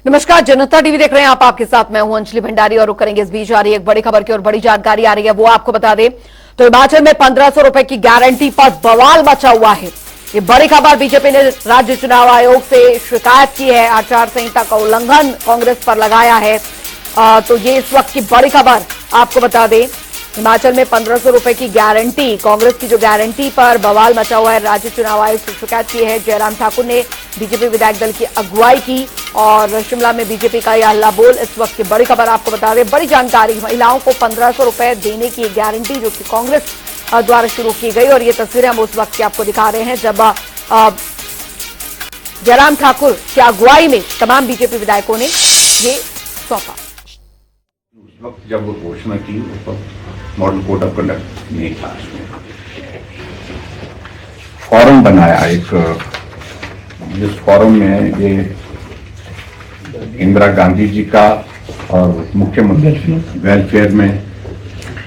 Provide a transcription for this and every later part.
नमस्कार, जनता टीवी देख रहे हैं आप। आपके साथ मैं हूं अंजलि भंडारी और रुक करेंगे इस बीच आ रही एक बड़ी खबर की और बड़ी जानकारी आ रही है, वो आपको बता दें तो हिमाचल में 1500 रुपए की गारंटी पर बवाल मचा हुआ है। ये बड़ी खबर, बीजेपी ने राज्य चुनाव आयोग से शिकायत की है, आचार संहिता का उल्लंघन कांग्रेस पर लगाया है। तो ये इस वक्त की बड़ी खबर आपको बता दें, हिमाचल में 1500 रुपए की गारंटी, कांग्रेस की जो गारंटी पर बवाल मचा हुआ है। राज्य चुनाव आयोग से शिकायत की है। जयराम ठाकुर ने बीजेपी विधायक दल की अगुवाई की और शिमला में बीजेपी का यह हल्ला बोल। इस वक्त की बड़ी खबर आपको बता दें, बड़ी जानकारी, महिलाओं को 1500 रुपए देने की गारंटी जो कि कांग्रेस द्वारा शुरू की गई, और ये तस्वीरें हम उस वक्त की आपको दिखा रहे हैं जब जयराम ठाकुर की अगुवाई में तमाम बीजेपी विधायकों ने ये सौंपा। उस वक्त जब वो घोषणा की उस वक्त मॉडल कोड ऑफ कंडक्ट नहीं था। फॉरम बनाया एक, जिस फॉरम में ये इंदिरा गांधी जी का और मुख्यमंत्री वेलफेयर में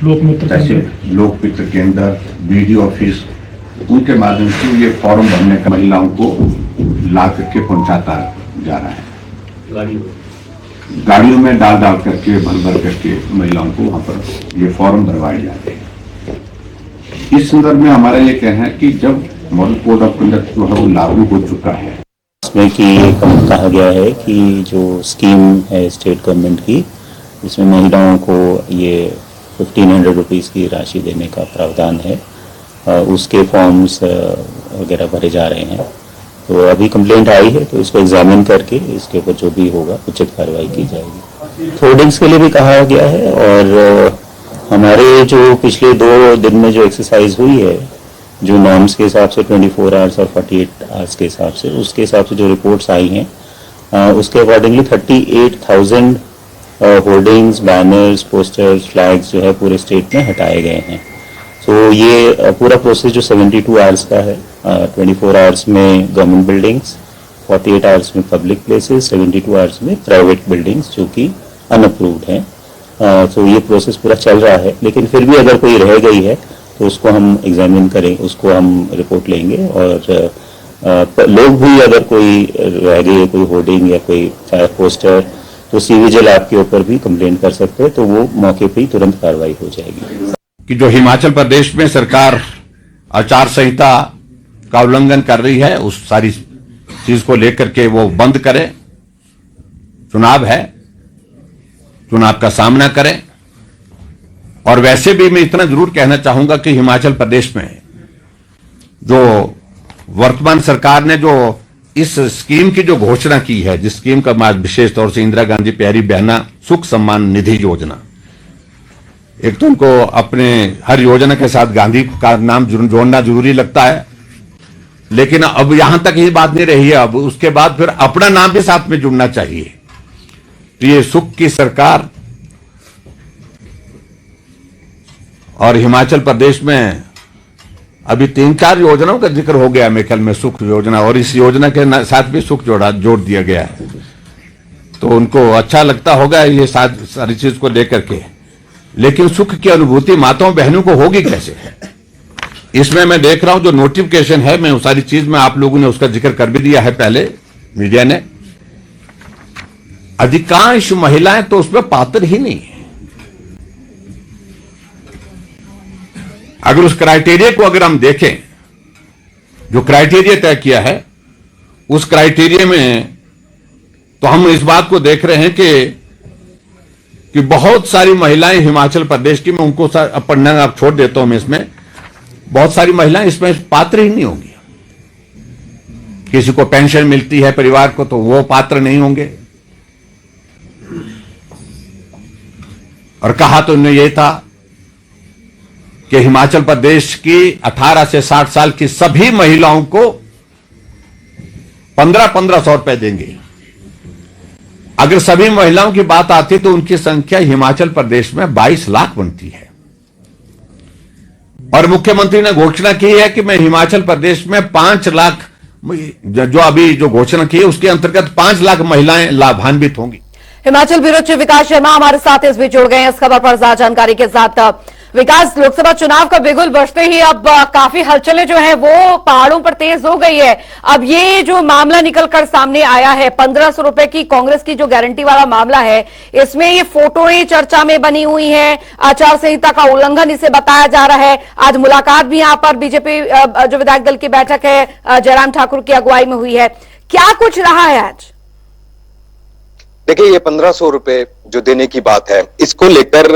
लोकमित्र केंद्र, बीडीओ ऑफिस, उनके माध्यम से ये फॉर्म भरने का महिलाओं को ला करके पहुंचाता जा रहा है। गाड़ियों में डाल करके भर करके महिलाओं को वहां पर ये फॉर्म भरवाए जाते हैं। इस संदर्भ में हमारा ये कहना है कि जब मॉडल कोड ऑफ कंडक्ट जो है वो लागू हो चुका है, इसमें कि कहा गया है कि जो स्कीम है स्टेट गवर्नमेंट की, इसमें महिलाओं को ये 1500 रुपीज़ की राशि देने का प्रावधान है, उसके फॉर्म्स वगैरह भरे जा रहे हैं। तो अभी कंप्लेंट आई है तो इसको एग्जामिन करके इसके ऊपर जो भी होगा उचित कार्रवाई की जाएगी। होर्डिंग्स के लिए भी कहा गया है, और हमारे जो पिछले 2 दिन में जो एक्सरसाइज हुई है, जो नॉर्म्स के हिसाब से 24 आवर्स और 48 आवर्स के हिसाब से, उसके हिसाब से जो रिपोर्ट्स आई हैं उसके accordingly 38,000 hoardings, banners, posters, flags जो है पूरे स्टेट में हटाए गए हैं। तो ये पूरा प्रोसेस जो 72 आवर्स का है, 24 आवर्स में गवर्नमेंट बिल्डिंग्स, 48 आवर्स में पब्लिक प्लेसेस, 72 आवर्स में प्राइवेट बिल्डिंग्स जो कि अनअप्रूव्ड हैं। तो ये प्रोसेस पूरा चल रहा है, लेकिन फिर भी अगर कोई रह गई है तो उसको हम एग्जामिन करें, उसको हम रिपोर्ट लेंगे, और लोग भी अगर कोई रह गई है, कोई होर्डिंग या कोई पोस्टर, तो सीविजिल ऐप के ऊपर भी कंप्लेंट कर सकते हैं, तो वो मौके पर ही तुरंत कार्रवाई हो जाएगी। कि जो हिमाचल प्रदेश में सरकार आचार संहिता का उल्लंघन कर रही है, उस सारी चीज को लेकर के वो बंद करे, चुनाव है, चुनाव का सामना करें। और वैसे भी मैं इतना जरूर कहना चाहूंगा कि हिमाचल प्रदेश में जो वर्तमान सरकार ने जो इस स्कीम की जो घोषणा की है, जिस स्कीम का विशेष तौर से इंदिरा गांधी प्यारी बहना सुख सम्मान निधि योजना, एक तो उनको अपने हर योजना के साथ गांधी का नाम जोड़ना जरूरी लगता है, लेकिन अब यहां तक ही बात नहीं रही है, अब उसके बाद फिर अपना नाम भी साथ में जुड़ना चाहिए। तो ये सुख की सरकार, और हिमाचल प्रदेश में अभी 3-4 योजनाओं का जिक्र हो गया मेरे ख्याल में, सुख योजना, और इस योजना के साथ भी सुख जोड़ दिया गया है। तो उनको अच्छा लगता होगा ये सारी चीज को लेकर के, लेकिन सुख की अनुभूति माताओं बहनों को होगी कैसे? इसमें मैं देख रहा हूं जो नोटिफिकेशन है, मैं उस सारी चीज में आप लोगों ने उसका जिक्र कर भी दिया है पहले मीडिया ने, अधिकांश महिलाएं तो उसमें पात्र ही नहीं है। अगर उस क्राइटेरिया को अगर हम देखें, जो क्राइटेरिया तय किया है, उस क्राइटेरिया में तो हम इस बात को देख रहे हैं कि बहुत सारी महिलाएं हिमाचल प्रदेश की, मैं उनको पढ़ना आप छोड़ देता हूं, मैं इसमें बहुत सारी महिलाएं इसमें पात्र ही नहीं होंगी। किसी को पेंशन मिलती है परिवार को तो वो पात्र नहीं होंगे। और कहा तो उन्हें यह था कि हिमाचल प्रदेश की 18 से 60 साल की सभी महिलाओं को 1500 रुपए देंगे। अगर सभी महिलाओं की बात आती तो उनकी संख्या हिमाचल प्रदेश में 22 लाख बनती है। और मुख्यमंत्री ने घोषणा की है कि मैं हिमाचल प्रदेश में 5 लाख, जो अभी जो घोषणा की है उसके अंतर्गत 5 लाख महिलाएं लाभान्वित होंगी। हिमाचल ब्यूरो चीफ विकास शर्मा हमारे साथ इस बीच जुड़ गए हैं इस खबर पर ज्यादा जानकारी के साथ। विकास, लोकसभा चुनाव का बिगुल बजते ही अब काफी हलचलें जो है वो पहाड़ों पर तेज हो गई है। अब ये जो मामला निकलकर सामने आया है 1500 रुपए की कांग्रेस की जो गारंटी वाला मामला है, इसमें ये फोटोएं चर्चा में बनी हुई हैं, आचार संहिता का उल्लंघन इसे बताया जा रहा है। आज मुलाकात भी यहां पर बीजेपी जो विधायक दल की बैठक है जयराम ठाकुर की अगुवाई में हुई है। क्या कुछ रहा है आज? देखिए, ये 1500 रुपए जो देने की बात है, इसको लेकर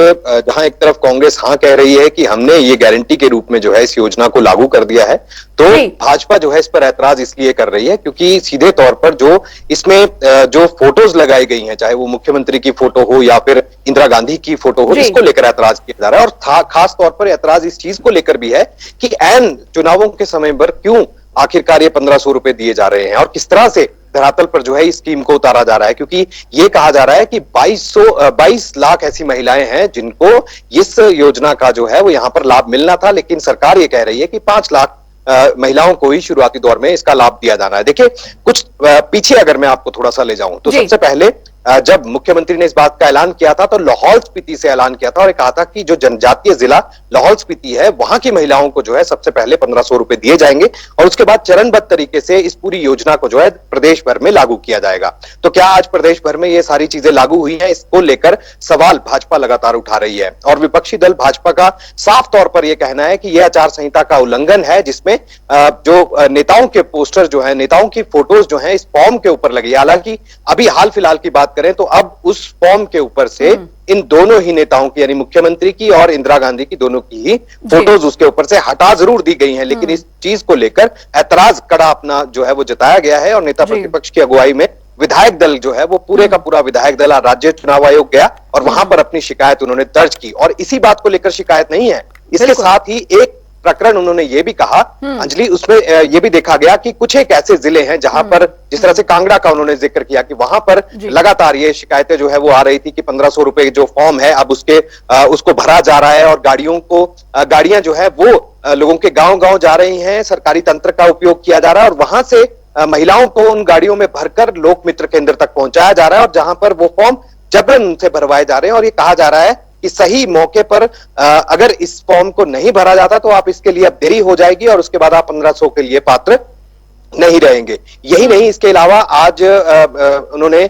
जहां एक तरफ कांग्रेस हाँ कह रही है कि हमने ये गारंटी के रूप में जो है इस योजना को लागू कर दिया है, तो भाजपा जो है इस पर ऐतराज इसलिए कर रही है क्योंकि सीधे तौर पर जो इसमें जो फोटोज लगाई गई हैं, चाहे वो मुख्यमंत्री की फोटो हो या फिर इंदिरा गांधी की फोटो हो, इसको लेकर ऐतराज किया जा रहा है। और खास तौर पर ऐतराज इस चीज को लेकर भी है कि ऐन चुनावों के समय पर क्यों आखिरकार ये 1500 रुपए दिए जा रहे हैं और किस तरह से धरातल पर जो है इस स्कीम को उतारा जा रहा है, क्योंकि ये कहा जा रहा है कि 22 लाख ऐसी महिलाएं हैं जिनको इस योजना का जो है वो यहां पर लाभ मिलना था, लेकिन सरकार ये कह रही है कि 5 लाख महिलाओं को ही शुरुआती दौर में इसका लाभ दिया जाना है। देखिए, कुछ पीछे अगर मैं आपको थोड़ा सा ले जाऊं तो सबसे पहले जब मुख्यमंत्री ने इस बात का ऐलान किया था तो लाहौल स्पीति से ऐलान किया था और कहा था कि जो जनजातीय जिला लाहौल स्पीति है वहां की महिलाओं को जो है सबसे पहले 1500 रुपए दिए जाएंगे और उसके बाद चरणबद्ध तरीके से इस पूरी योजना को जो है प्रदेश भर में लागू किया जाएगा। तो क्या आज प्रदेश भर में ये सारी चीजें लागू हुई हैं? इसको लेकर सवाल भाजपा लगातार उठा रही है और विपक्षी दल भाजपा का साफ तौर पर यह कहना है कि यह आचार संहिता का उल्लंघन है, जिसमें जो नेताओं के पोस्टर जो है, नेताओं की फोटोज जो है इस फॉर्म के ऊपर लगी। हालांकि अभी हाल फिलहाल की बात करें तो अब उस फॉर्म के ऊपर से इन दोनों ही नेताओं की, यानी मुख्यमंत्री की और इंदिरा गांधी की, दोनों की ही फोटोज उसके ऊपर से हटा जरूर दी गई हैं, लेकिन इस चीज को लेकर ऐतराज कड़ा अपना जो है वो जताया गया है और नेता प्रतिपक्ष की अगुवाई में विधायक दल जो है वो पूरे का पूरा विधायक दल राज्य चुनाव आयोग गया और वहां पर अपनी शिकायत उन्होंने दर्ज की। और इसी बात को लेकर शिकायत नहीं है, इसके साथ ही एक प्रकरण उन्होंने ये भी कहा अंजलि, उसमें ये भी देखा गया कि कुछ एक ऐसे जिले हैं जहां पर, जिस तरह से कांगड़ा का उन्होंने जिक्र किया कि वहां पर लगातार ये शिकायतें जो है वो आ रही थी कि 1500 रुपए जो फॉर्म है अब उसको भरा जा रहा है और गाड़ियां जो है वो लोगों के गांव जा रही हैं, सरकारी तंत्र का उपयोग किया जा रहा है और वहां से महिलाओं को उन गाड़ियों में भरकर लोक मित्र केंद्र तक पहुंचाया जा रहा है और जहां पर वो फॉर्म जबरन उनसे भरवाए जा रहे हैं। और ये कहा जा रहा है कि सही मौके पर अगर इस फॉर्म को नहीं भरा जाता तो आप इसके लिए अब देरी हो जाएगी और उसके बाद आप 1500 के लिए पात्र नहीं रहेंगे। यही नहीं, इसके अलावा आज उन्होंने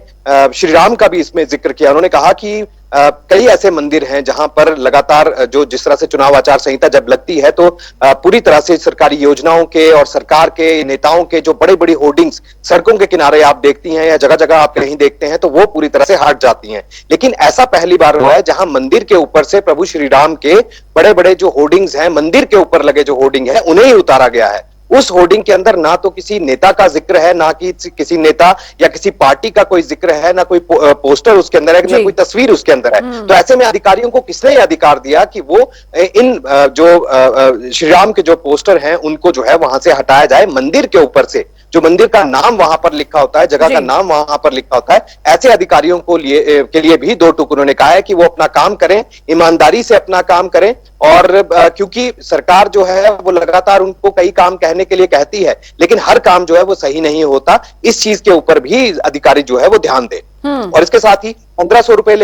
श्री राम का भी इसमें जिक्र किया। उन्होंने कहा कि कई ऐसे मंदिर हैं जहां पर लगातार जिस तरह से चुनाव आचार संहिता जब लगती है तो पूरी तरह से सरकारी योजनाओं के और सरकार के नेताओं के जो बड़े बड़ी होर्डिंग्स सड़कों के किनारे आप देखती हैं या जगह जगह आप कहीं देखते हैं तो वो पूरी तरह से हट जाती हैं। लेकिन ऐसा पहली बार हुआ है जहां मंदिर के ऊपर से प्रभु श्री राम के बड़े बड़े जो होर्डिंग्स हैं, मंदिर के ऊपर लगे जो होर्डिंग है, उन्हें ही उतारा गया है। उस होर्डिंग के अंदर ना तो किसी नेता का जिक्र है, ना कि किसी नेता या किसी पार्टी का कोई जिक्र है, ना कोई पोस्टर उसके अंदर है, ना कोई तस्वीर उसके अंदर है। तो ऐसे में अधिकारियों को किसने अधिकार दिया कि वो इन जो श्री राम के जो पोस्टर हैं उनको जो है वहां से हटाया जाए? मंदिर के ऊपर से जो मंदिर का नाम वहां पर लिखा होता है, जगह का नाम वहां पर लिखा होता है, ऐसे अधिकारियों के लिए भी दो टूक उन्होंने कहा है कि वो अपना काम करें, ईमानदारी से अपना काम करें। और क्योंकि सरकार जो है वो लगातार उनको कई काम कहने के लिए कहती है, लेकिन हर काम जो है वो सही नहीं होता, इस चीज के ऊपर भी अधिकारी जो है वो ध्यान दे। और इसके साथ ही 1500 रुपए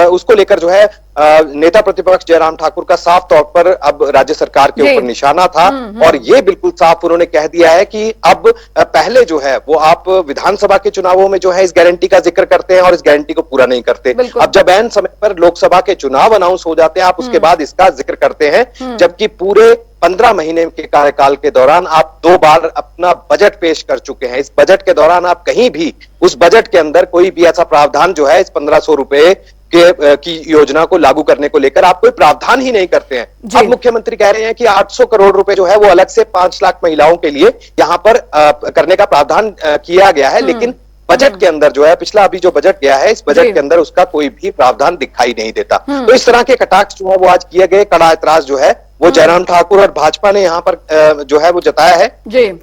उसको लेकर जो है नेता प्रतिपक्ष जयराम ठाकुर का साफ तौर पर अब राज्य सरकार के ऊपर निशाना था और ये बिल्कुल साफ उन्होंने कह दिया है कि अब पहले जो है वो आप विधानसभा के चुनावों में जो है इस गारंटी का जिक्र करते हैं और इस गारंटी को पूरा नहीं करते। अब जब ऐन समय पर लोकसभा के चुनाव अनाउंस हो जाते हैं आप उसके बाद इसका जिक्र करते हैं, जबकि पूरे 15 महीने के कार्यकाल के दौरान आप 2 बार अपना बजट पेश कर चुके हैं। इस बजट के दौरान आप कहीं भी उस बजट के अंदर कोई भी ऐसा प्रावधान जो है इस 1500 रुपए की योजना को लागू करने को लेकर आप कोई प्रावधान ही नहीं करते हैं। अब मुख्यमंत्री कह रहे हैं कि 800 करोड़ रुपए जो है वो अलग से 5 लाख महिलाओं के लिए यहां पर करने का प्रावधान किया गया है, लेकिन बजट के अंदर जो है पिछला अभी जो बजट गया है इस बजट के अंदर उसका कोई भी प्रावधान दिखाई नहीं देता। तो इस तरह के कटाक्ष जो है वो आज किए गए, कड़ा ऐतराज जो है वो जयराम ठाकुर और भाजपा ने यहाँ पर जो है वो जताया है।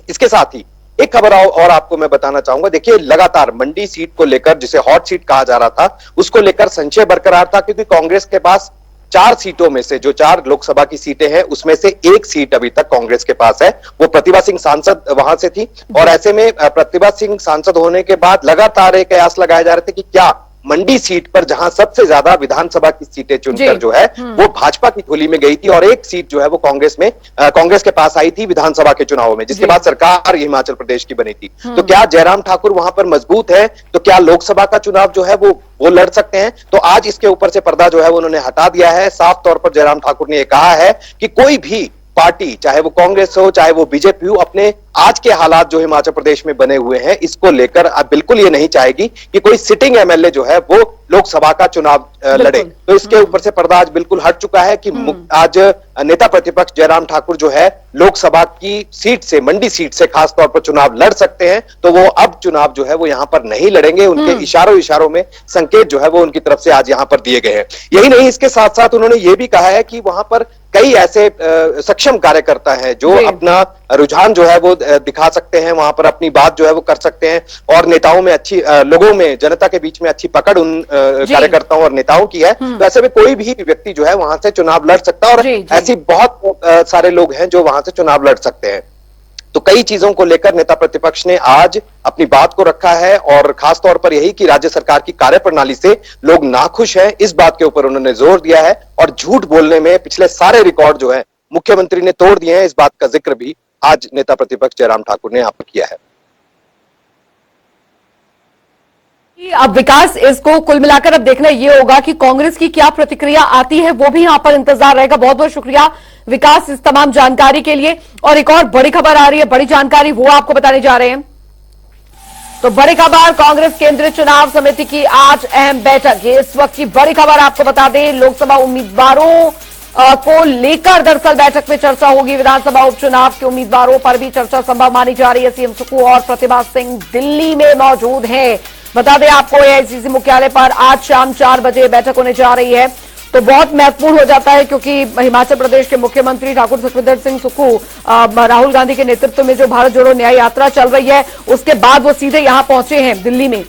इसके साथ ही एक खबर और आपको मैं बताना चाहूंगा। देखिए, लगातार मंडी सीट को लेकर, जिसे हॉट सीट कहा जा रहा था, उसको लेकर संशय बरकरार था क्योंकि कांग्रेस के पास 4 सीटों में से, जो 4 लोकसभा की सीटें हैं उसमें से एक सीट अभी तक कांग्रेस के पास है, वो प्रतिभा सिंह सांसद वहां से थी। और ऐसे में प्रतिभा सिंह सांसद होने के बाद लगातार एक कयास लगाए जा रहे थे कि क्या मंडी सीट पर, जहां सबसे ज्यादा विधानसभा की सीटें चुनकर जो है वो भाजपा की झोली में गई थी, और एक सीट जो है वो कांग्रेस के पास आई थी विधानसभा के चुनाव में, जिसके बाद सरकार हिमाचल प्रदेश की बनी थी। तो क्या जयराम ठाकुर वहां पर मजबूत है? तो क्या लोकसभा का चुनाव जो है वो लड़ सकते हैं? तो आज इसके ऊपर से पर्दा जो है उन्होंने हटा दिया है। साफ तौर पर जयराम ठाकुर ने यह कहा है कि कोई भी पार्टी, चाहे वो कांग्रेस हो चाहे वो बीजेपी हो, अपने आज के हालात जो हिमाचल प्रदेश में बने हुए हैं इसको लेकर अब बिल्कुल ये नहीं चाहेगी कि कोई सिटिंग एमएलए जो है वो लोकसभा का चुनाव लड़े। तो इसके ऊपर से पर्दा आज बिल्कुल हट चुका है कि आज नेता प्रतिपक्ष जयराम ठाकुर जो है लोकसभा की सीट से, मंडी सीट से खास तौर पर चुनाव लड़ सकते हैं। तो वो अब चुनाव जो है वो यहां पर नहीं लड़ेंगे। उनके इशारों में संकेत जो है वो उनकी तरफ से आज यहां पर दिए गए हैं। यही नहीं, इसके साथ साथ उन्होंने ये भी कहा है कि वहां पर कई ऐसे सक्षम कार्यकर्ता हैं जो अपना रुझान जो है वो दिखा सकते हैं, वहां पर अपनी बात जो है वो कर सकते हैं, और नेताओं में अच्छी, लोगों में, जनता के बीच में अच्छी पकड़ उन कार्यकर्ताओं और नेताओं की है। तो ऐसे में कोई भी व्यक्ति जो है वहां से चुनाव लड़ सकता है, और ऐसी बहुत सारे लोग हैं जो वहां से चुनाव लड़ सकते हैं। तो कई चीजों को लेकर नेता प्रतिपक्ष ने आज अपनी बात को रखा है, और खास तौर पर यही कि राज्य सरकार की कार्यप्रणाली से लोग नाखुश हैं, इस बात के ऊपर उन्होंने जोर दिया है। और झूठ बोलने में पिछले सारे रिकॉर्ड जो है मुख्यमंत्री ने तोड़ दिए हैं, इस बात का जिक्र भी आज नेता प्रतिपक्ष जयराम ठाकुर ने यहां पर किया है। अब विकास, इसको कुल मिलाकर अब देखना ये होगा कि कांग्रेस की क्या प्रतिक्रिया आती है, वो भी यहां पर इंतजार रहेगा। बहुत बहुत शुक्रिया विकास इस तमाम जानकारी के लिए। और एक और बड़ी खबर आ रही है, बड़ी जानकारी वो आपको बताने जा रहे हैं। तो बड़ी खबर, कांग्रेस केंद्रीय चुनाव समिति की आज अहम बैठक। ये इस वक्त की बड़ी खबर आपको बता दें, लोकसभा उम्मीदवारों को लेकर दरअसल बैठक में चर्चा होगी। विधानसभा उपचुनाव के उम्मीदवारों पर भी चर्चा संभव मानी जा रही है। सीएम सुक्खू और प्रतिभा सिंह दिल्ली में मौजूद हैं। बता दें आपको, एआईसीसी मुख्यालय पर आज शाम 4 बजे बैठक होने जा रही है। तो बहुत महत्वपूर्ण हो जाता है, क्योंकि हिमाचल प्रदेश के मुख्यमंत्री ठाकुर सुखविंदर सिंह सुक्खू राहुल गांधी के नेतृत्व में जो भारत जोड़ो न्याय यात्रा चल रही है, उसके बाद वो सीधे यहां पहुंचे हैं दिल्ली में।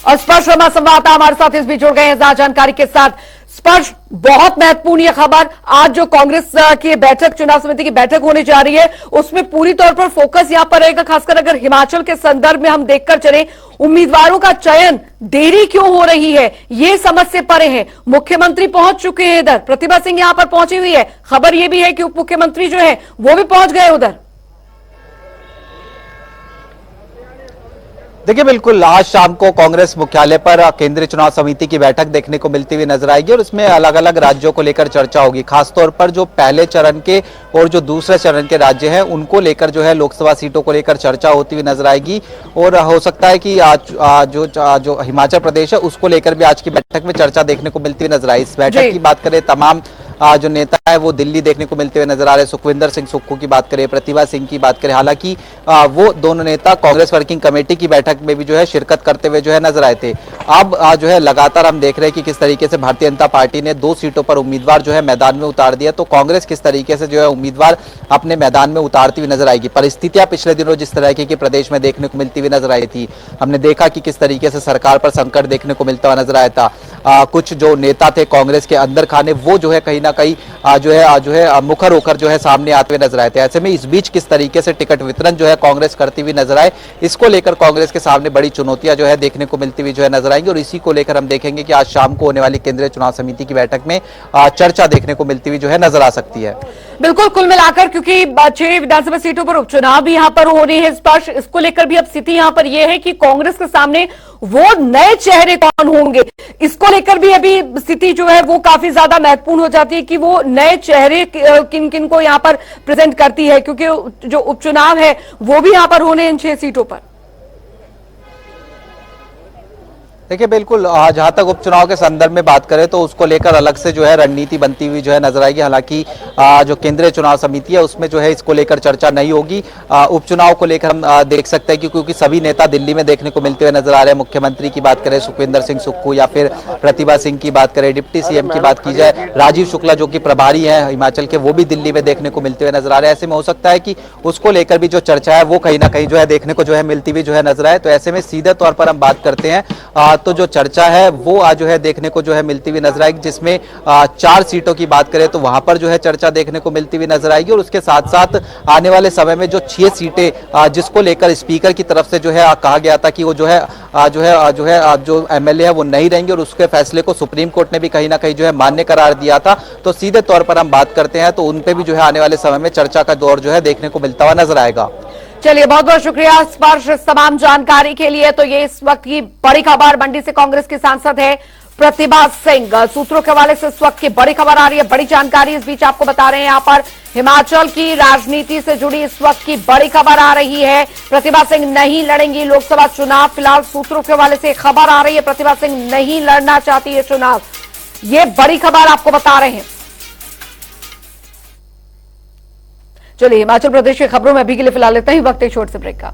और स्पर्श वर्मा संवाददाता हमारे साथ इस बीच जुड़ गए हैं जानकारी के साथ। स्पर्श, बहुत महत्वपूर्ण यह खबर, आज जो कांग्रेस की बैठक, चुनाव समिति की बैठक होने जा रही है, उसमें पूरी तौर पर फोकस यहां पर रहेगा। खासकर अगर हिमाचल के संदर्भ में हम देखकर चले, उम्मीदवारों का चयन देरी क्यों हो रही है, ये समझ से परे है। मुख्यमंत्री पहुंच चुके हैं इधर, प्रतिभा सिंह यहां पर पहुंची हुई है। खबर यह भी है कि उप मुख्यमंत्री जो है वो भी पहुंच गए उधर। देखिए, बिल्कुल आज शाम को कांग्रेस मुख्यालय पर केंद्रीय चुनाव समिति की बैठक देखने को मिलती हुई नजर आएगी, और इसमें अलग अलग राज्यों को लेकर चर्चा होगी। खासतौर पर जो पहले चरण के और जो दूसरे चरण के राज्य हैं उनको लेकर जो है लोकसभा सीटों को लेकर चर्चा होती हुई नजर आएगी। और हो सकता है कि आज जो हिमाचल प्रदेश है उसको लेकर भी आज की बैठक में चर्चा देखने को मिलती हुई नजर आई। इस बैठक की बात करें, तमाम जो नेता है वो दिल्ली देखने को मिलते हुए नजर आ रहे हैं। सुखविंदर सिंह सुक्खू की बात करें, प्रतिभा सिंह की बात करें, हालांकि वो दोनों नेता कांग्रेस वर्किंग कमेटी की बैठक में भी जो है शिरकत करते हुए जो है नजर आए थे। अब जो है लगातार हम देख रहे हैं कि किस तरीके से भारतीय जनता पार्टी ने 2 सीटों पर उम्मीदवार जो है मैदान में उतार दिया, तो कांग्रेस किस तरीके से जो है उम्मीदवार अपने मैदान में उतारती हुई नजर आएगी। परिस्थितियां पिछले दिनों जिस तरह की प्रदेश में देखने को मिलती हुई नजर आई थी, हमने देखा कि किस तरीके से सरकार पर संकट देखने को मिलता हुआ नजर आया था। कुछ जो नेता थे कांग्रेस के अंदर खाने, वो जो है कहीं ना कहीं जो है मुखर होकर जो है सामने आते हुए नजर आए थे। ऐसे में इस बीच किस तरीके से टिकट वितरण जो है कांग्रेस करती हुई नजर आए, इसको लेकर कांग्रेस के सामने बड़ी चुनौतियां जो है देखने को मिलती हुई जो है नजर आएंगी। और इसी को लेकर हम देखेंगे कि आज शाम को होने वाली केंद्रीय चुनाव समिति की बैठक में चर्चा देखने को मिलती हुई जो है नजर आ सकती है। बिल्कुल, कुल मिलाकर क्योंकि 6 विधानसभा सीटों पर उपचुनाव भी यहां पर हो रही है, स्पर्श, इसको लेकर भी अब स्थिति यहां पर यह है कि कांग्रेस के सामने वो नए चेहरे कौन होंगे, इसको लेकर भी अभी स्थिति जो है वो काफी ज्यादा महत्वपूर्ण हो जाती है कि वो नए चेहरे किन किन को यहां पर प्रेजेंट करती है, क्योंकि जो उपचुनाव है वो भी यहां पर होने इन 6 सीटों पर। देखिए, बिल्कुल जहां तक उपचुनाव के संदर्भ में बात करें तो उसको लेकर अलग से जो है रणनीति बनती हुई जो है नजर आएगी। हालांकि जो केंद्रीय चुनाव समिति है उसमें जो है इसको लेकर चर्चा नहीं होगी। उपचुनाव को लेकर हम देख सकते हैं कि क्योंकि सभी नेता दिल्ली में देखने को मिलते हुए नजर आ रहे हैं। मुख्यमंत्री की बात करें सुखविंदर सिंह सुक्खू, या फिर प्रतिभा सिंह की बात करें, डिप्टी सीएम की बात की जाए, राजीव शुक्ला जो कि प्रभारी है हिमाचल के, वो भी दिल्ली में देखने को मिलते हुए नजर आ रहे हैं। ऐसे में हो सकता है कि उसको लेकर भी जो चर्चा है वो कहीं ना कहीं जो है देखने को जो है मिलती हुई जो है नजर आए। तो ऐसे में सीधे तौर पर हम बात करते हैं तो जो चर्चा है वो आज जो है देखने को जो है मिलती हुई नजर आएगी, जिसमें 4 सीटों की बात करें तो वहां पर जो है चर्चा देखने को मिलती हुई नजर आएगी। और उसके साथ साथ आने वाले समय में जो 6 सीटें जिसको लेकर स्पीकर की तरफ से जो है कहा गया था कि वो जो एमएलए है वो नहीं रहेंगे, और उसके फैसले को सुप्रीम कोर्ट ने भी कहीं ना कहीं जो है मान्य करार दिया था। तो सीधे तौर पर हम बात करते हैं तो उन पे भी जो है आने वाले समय में चर्चा का दौर जो है देखने को मिलता हुआ नजर आएगा। चलिए, बहुत बहुत शुक्रिया स्पर्श इस तमाम जानकारी के लिए। तो ये इस वक्त की बड़ी खबर, मंडी से कांग्रेस की सांसद है प्रतिभा सिंह। सूत्रों के हवाले से इस वक्त की बड़ी खबर आ रही है, बड़ी जानकारी इस बीच आपको बता रहे हैं। यहां पर हिमाचल की राजनीति से जुड़ी इस वक्त की बड़ी खबर आ रही है। प्रतिभा सिंह नहीं लड़ेंगी लोकसभा चुनाव। फिलहाल सूत्रों के हवाले से खबर आ रही है, प्रतिभा सिंह नहीं लड़ना चाहती है चुनाव। ये बड़ी खबर आपको बता रहे हैं। चलिए, हिमाचल प्रदेश की खबरों में अभी के लिए फिलहाल लेते हैं वक्त एक छोटे से ब्रेक का।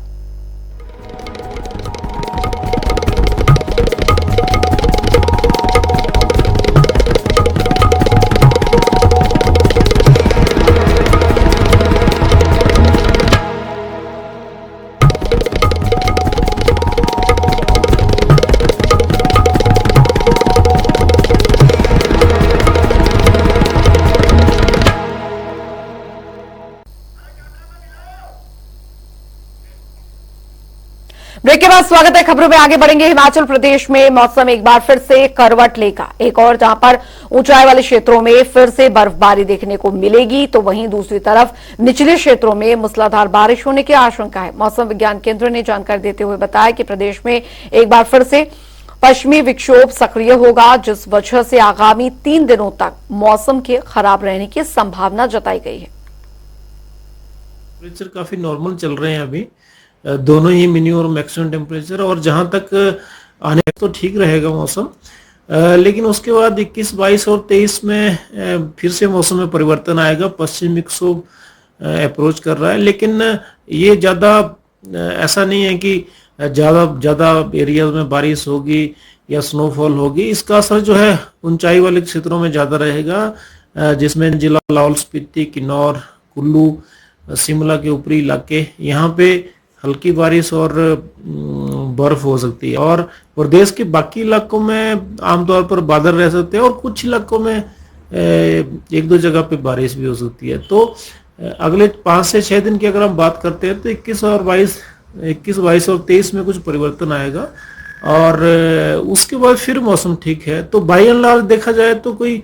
ब्रेक के बाद स्वागत है, खबरों में आगे बढ़ेंगे। हिमाचल प्रदेश में मौसम एक बार फिर से करवट लेगा। एक और जहां पर ऊंचाई वाले क्षेत्रों में फिर से बर्फबारी देखने को मिलेगी, तो वहीं दूसरी तरफ निचले क्षेत्रों में मूसलाधार बारिश होने की आशंका है। मौसम विज्ञान केंद्र ने जानकारी देते हुए बताया कि प्रदेश में एक बार फिर से पश्चिमी विक्षोभ सक्रिय होगा, जिस वजह से आगामी 3 दिनों तक मौसम के खराब रहने की संभावना जताई गई है। टेम्परेचर काफी नॉर्मल चल रहे हैं अभी, दोनों ही मिनी और मैक्सिमम टेम्परेचर, और जहां तक आने तो ठीक रहेगा मौसम। लेकिन उसके बाद 21, 22 और 23 में फिर से मौसम में परिवर्तन आएगा। पश्चिम विक्षोभ अप्रोच कर रहा है, लेकिन ये ज्यादा ऐसा नहीं है कि ज्यादा एरियाज में बारिश होगी या स्नोफॉल होगी। इसका असर जो है ऊंचाई वाले क्षेत्रों में ज्यादा रहेगा, जिसमें जिला लाहौल स्पीति, किन्नौर, कुल्लू, शिमला के ऊपरी इलाके, यहाँ पे हल्की बारिश और बर्फ हो सकती है। और प्रदेश के बाकी इलाकों में आमतौर पर बादल रह सकते हैं, और कुछ इलाकों में 1-2 जगह पे बारिश भी हो सकती है। तो अगले 5 से 6 दिन की अगर हम बात करते हैं तो 21, 22 और 23 में कुछ परिवर्तन आएगा, और उसके बाद फिर मौसम ठीक है। तो बाई एंड लार्ज देखा जाए तो कोई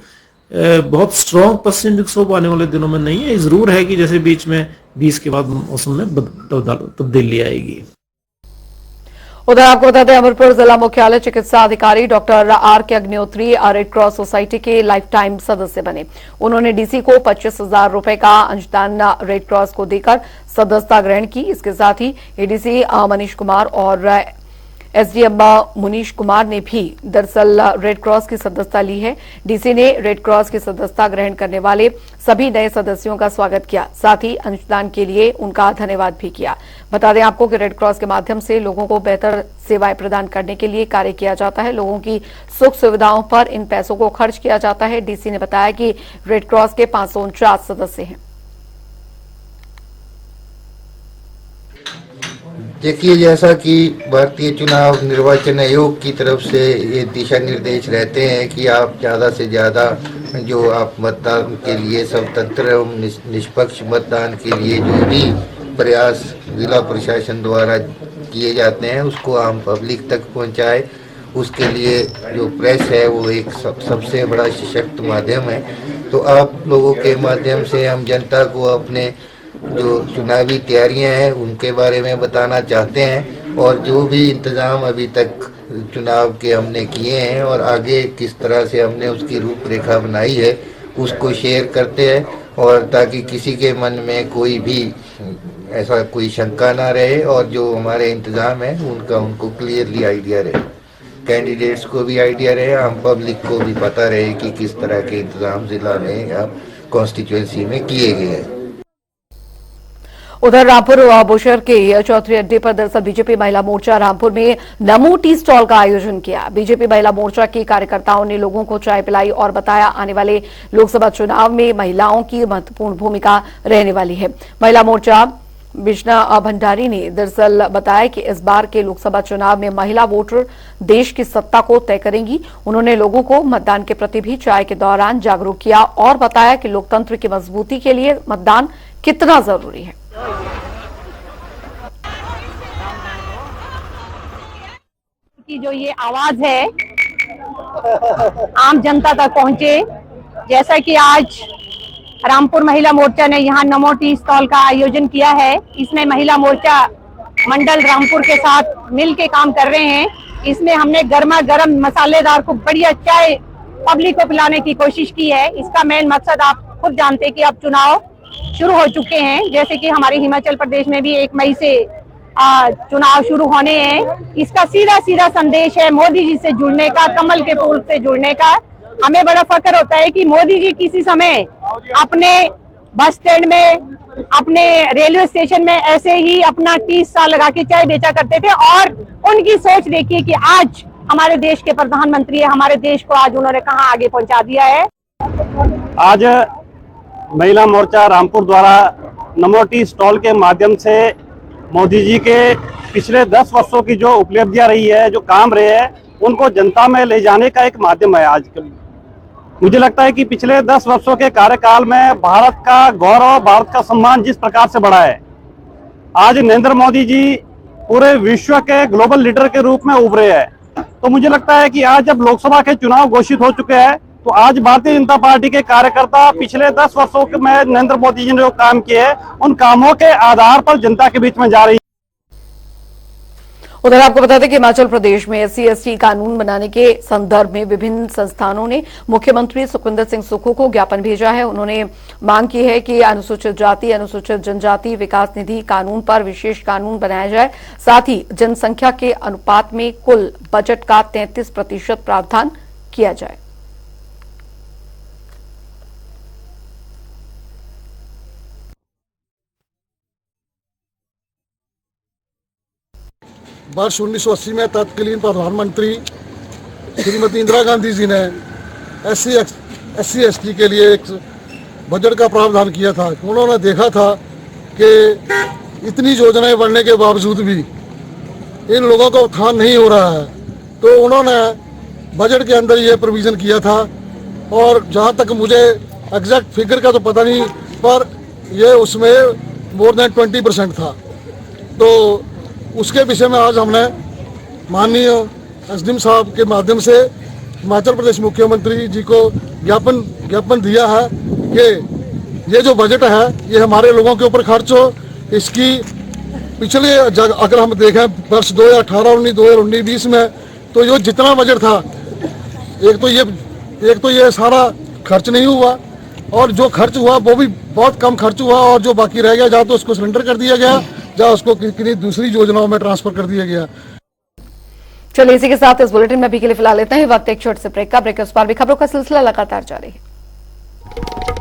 बहुत स्ट्रॉन्ग पश्चिम विक्षोभ आने वाले दिनों में नहीं है। जरूर है कि जैसे बीच में 20 के बाद मौसम में तब्दीली आएगी। उधर आपको बता दें, अमरपुर जिला मुख्यालय चिकित्सा अधिकारी doctor R.K. Agnihotri red cross society के लाइफ टाइम सदस्य बने। उन्होंने डीसी को 25,000 रुपए का अंशदान रेड क्रॉस को देकर सदस्यता ग्रहण की। इसके साथ ही एडीसी मनीष कुमार और एसडीएम मुनीश कुमार ने भी दरअसल रेड क्रॉस की सदस्यता ली है। डीसी ने रेड क्रॉस की सदस्यता ग्रहण करने वाले सभी नए सदस्यों का स्वागत किया, साथ ही अंशदान के लिए उनका धन्यवाद भी किया। बता दें आपको कि रेड क्रॉस के माध्यम से लोगों को बेहतर सेवाएं प्रदान करने के लिए कार्य किया जाता है। लोगों की सुख सुविधाओं पर इन पैसों को खर्च किया जाता है। डीसी ने बताया कि रेड क्रॉस के 549 सदस्य हैं। देखिए, जैसा कि भारतीय चुनाव निर्वाचन आयोग की तरफ से ये दिशा निर्देश रहते हैं कि आप ज़्यादा से ज़्यादा जो आप मतदान के लिए स्वतंत्र एवं निष्पक्ष मतदान के लिए जो भी प्रयास जिला प्रशासन द्वारा किए जाते हैं उसको आम पब्लिक तक पहुंचाए। उसके लिए जो प्रेस है वो एक सबसे बड़ा सशक्त माध्यम है। तो आप लोगों के माध्यम से हम जनता को अपने जो चुनावी तैयारियां हैं उनके बारे में बताना चाहते हैं, और जो भी इंतज़ाम अभी तक चुनाव के हमने किए हैं और आगे किस तरह से हमने उसकी रूपरेखा बनाई है उसको शेयर करते हैं, और ताकि किसी के मन में कोई भी ऐसा कोई शंका ना रहे, और जो हमारे इंतज़ाम है उनका उनको क्लियरली आइडिया रहे, कैंडिडेट्स को भी आइडिया रहे, आम पब्लिक को भी पता रहे कि किस तरह के इंतज़ाम जिला में या कॉन्स्टिट्यूंसी में किए गए हैं। उधर रामपुर बोशर के चौधरी अड्डे पर दरअसल बीजेपी महिला मोर्चा रामपुर में नमो टी स्टॉल का आयोजन किया। बीजेपी महिला मोर्चा के कार्यकर्ताओं ने लोगों को चाय पिलाई और बताया आने वाले लोकसभा चुनाव में महिलाओं की महत्वपूर्ण भूमिका रहने वाली है। महिला मोर्चा बिजना भंडारी ने दरअसल बताया कि इस बार के लोकसभा चुनाव में महिला वोटर देश की सत्ता को तय करेंगी। उन्होंने लोगों को मतदान के प्रति भी चाय के दौरान जागरूक किया और बताया कि लोकतंत्र की मजबूती के लिए मतदान कितना जरूरी है। की जो ये आवाज है आम जनता तक पहुंचे, जैसा कि आज रामपुर महिला मोर्चा ने यहाँ नमो टी स्टॉल का आयोजन किया है। इसमें महिला मोर्चा मंडल रामपुर के साथ मिल के काम कर रहे हैं। इसमें हमने गर्मा गर्म मसालेदार को बढ़िया चाय पब्लिक को पिलाने की कोशिश की है। इसका मेन मकसद आप खुद जानते हैं कि अब चुनाव शुरू हो चुके हैं, जैसे कि हमारे हिमाचल प्रदेश में भी 1 मई से चुनाव शुरू होने हैं। इसका सीधा सीधा संदेश है मोदी जी से जुड़ने का, कमल के फूल से जुड़ने का। हमें बड़ा फख्र होता है कि मोदी जी किसी समय अपने बस स्टैंड में, अपने रेलवे स्टेशन में ऐसे ही अपना टी स्टॉल लगा के चाय बेचा करते थे और उनकी सोच देखिए कि आज हमारे देश के प्रधानमंत्री है, हमारे देश को आज उन्होंने कहां आगे पहुंचा दिया है। आज महिला मोर्चा रामपुर द्वारा नमो टी स्टॉल के माध्यम से मोदी जी के पिछले 10 वर्षों की जो उपलब्धियां रही है, जो काम रहे हैं, उनको जनता में ले जाने का एक माध्यम है। आज मुझे लगता है कि पिछले 10 वर्षों के कार्यकाल में भारत का गौरव, भारत का सम्मान जिस प्रकार से बढ़ा है, आज नरेंद्र मोदी जी पूरे विश्व के ग्लोबल लीडर के रूप में उभरे हैं। तो मुझे लगता है कि आज जब लोकसभा के चुनाव घोषित हो चुके हैं, तो आज भारतीय जनता पार्टी के कार्यकर्ता पिछले 10 वर्षों में नरेंद्र मोदी जी ने जो काम किए हैं, उन कामों के आधार पर जनता के बीच में जा रही है। उधर आपको बता दें कि हिमाचल प्रदेश में SC/ST कानून बनाने के संदर्भ में विभिन्न संस्थानों ने मुख्यमंत्री सुखविंदर सिंह सुक्खू को ज्ञापन भेजा है। उन्होंने मांग की है कि अनुसूचित जाति, अनुसूचित जनजाति विकास निधि कानून पर विशेष कानून बनाया जाए। साथ ही जनसंख्या के अनुपात में कुल बजट का 33% प्रावधान किया जाए। वर्ष 1980 में तत्कालीन प्रधानमंत्री श्रीमती इंदिरा गांधी जी ने SC/ST के लिए एक बजट का प्रावधान किया था। उन्होंने देखा था कि इतनी योजनाएं बढ़ने के बावजूद भी इन लोगों का उत्थान नहीं हो रहा है, तो उन्होंने बजट के अंदर ये प्रोविज़न किया था। और जहाँ तक मुझे एग्जैक्ट फिगर का तो पता नहीं, पर ये उसमें मोर देन 20% था। तो उसके विषय में आज हमने माननीय SDM साहब के माध्यम से हिमाचल प्रदेश मुख्यमंत्री जी को ज्ञापन दिया है कि ये जो बजट है ये हमारे लोगों के ऊपर खर्च हो। इसकी पिछले अगर हम देखें वर्ष 2018-19, 2019-20 में, तो ये जितना बजट था, एक तो ये सारा खर्च नहीं हुआ, और जो खर्च हुआ वो भी बहुत कम खर्च हुआ, और जो बाकी रह गया या तो उसको सरेंडर कर दिया गया, या उसको किसी दूसरी योजनाओं में ट्रांसफर कर दिया गया। चलिए इसी के साथ इस बुलेटिन में अभी के लिए फिलहाल लेते हैं वक्त एक छोटे से ब्रेक का। ब्रेक के उस पार भी खबरों का सिलसिला लगातार जारी है।